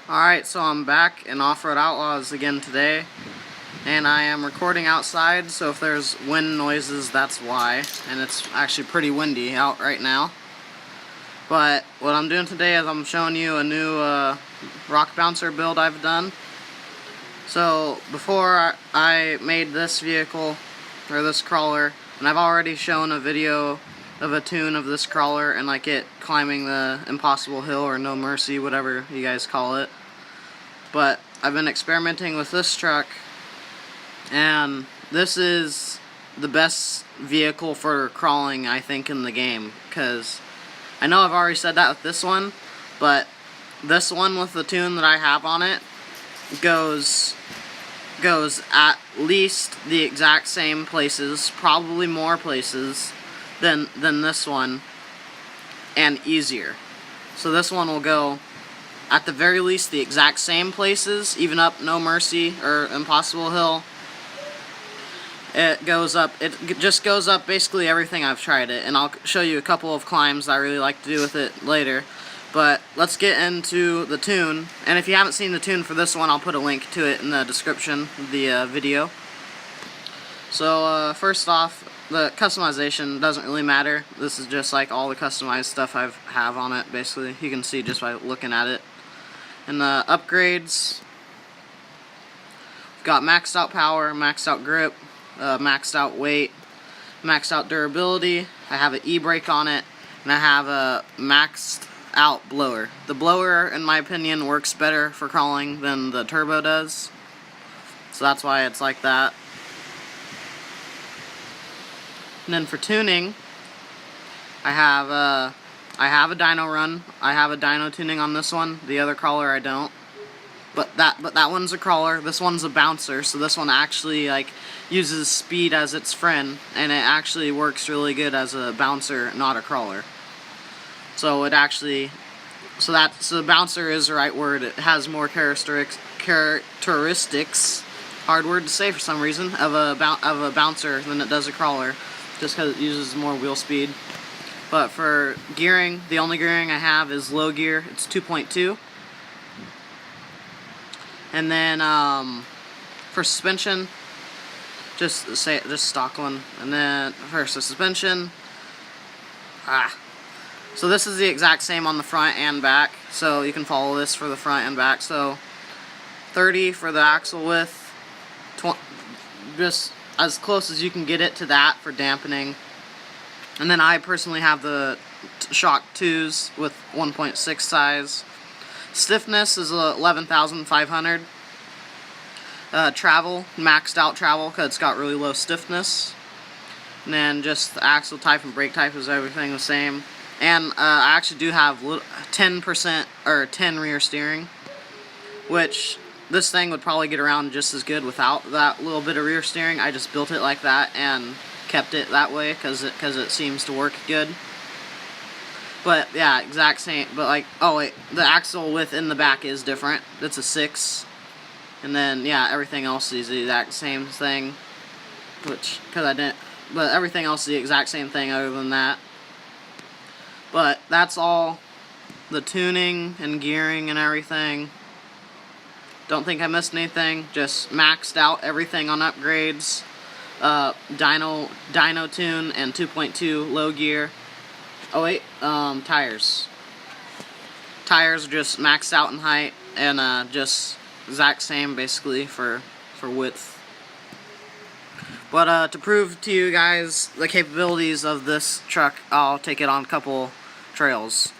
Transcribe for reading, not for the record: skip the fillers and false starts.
Alright, so I'm back in Offroad Outlaws again today, and I am recording outside, so if there's wind noises, that's why, and it's actually pretty windy out right now. But what I'm doing today is I'm showing you a new rock bouncer build I've done. So before I made this vehicle, or this crawler, and I've already shown a video of a tune of this crawler and like it climbing the impossible hill or no mercy, whatever you guys call it. But I've been experimenting with this truck, and this is the best vehicle for crawling I think in the game, because I know I've already said that with this one, but this one with the tune that I have on it goes at least the exact same places, probably more places than this one, and easier. So this one will go at the very least the exact same places, even up No Mercy or Impossible Hill. It just goes up basically everything I've tried it, and I'll show you a couple of climbs I really like to do with it later. But let's get into the tune, and if you haven't seen the tune for this one, I'll put a link to it in the description of the video. So first off, the customization doesn't really matter. This is just like all the customized stuff I have on it, basically. You can see just by looking at it. And the upgrades, we've got maxed out power, maxed out grip, maxed out weight, maxed out durability. I have an e-brake on it, and I have a maxed out blower. The blower, in my opinion, works better for crawling than the turbo does, so that's why it's like that. And then for tuning, I have a dyno run. I have a dyno tuning on this one. The other crawler I don't. But that one's a crawler. This one's a bouncer. So this one actually like uses speed as its friend, and it actually works really good as a bouncer, not a crawler. So it actually, so the bouncer is the right word. It has more characteristics, hard word to say for some reason, of a bouncer than it does a crawler, just because it uses more wheel speed. But for gearing, the only gearing I have is low gear. It's 2.2. And then for suspension, just stock one. And then for the suspension, so this is the exact same on the front and back. So you can follow this for the front and back. So 30 for the axle width, just as close as you can get it to that for dampening. And then I personally have the shock 2s with 1.6 size. Stiffness is 11,500. Travel, maxed out travel, because it's got really low stiffness. And then just the axle type and brake type is everything the same. And I actually do have 10% or 10 rear steering, which this thing would probably get around just as good without that little bit of rear steering. I just built it like that and kept it that way because it seems to work good. But yeah, exact same. But like, oh wait, the axle width in the back is different. It's a 6, and then yeah, everything else is the exact same thing. Which, because I didn't, but everything else is the exact same thing other than that. But that's all the tuning and gearing and everything. Don't think I missed anything. Just maxed out everything on upgrades. Dyno tune and 2.2 low gear. Oh wait, tires. Tires are just maxed out in height and just exact same basically for width. But to prove to you guys the capabilities of this truck, I'll take it on a couple trails.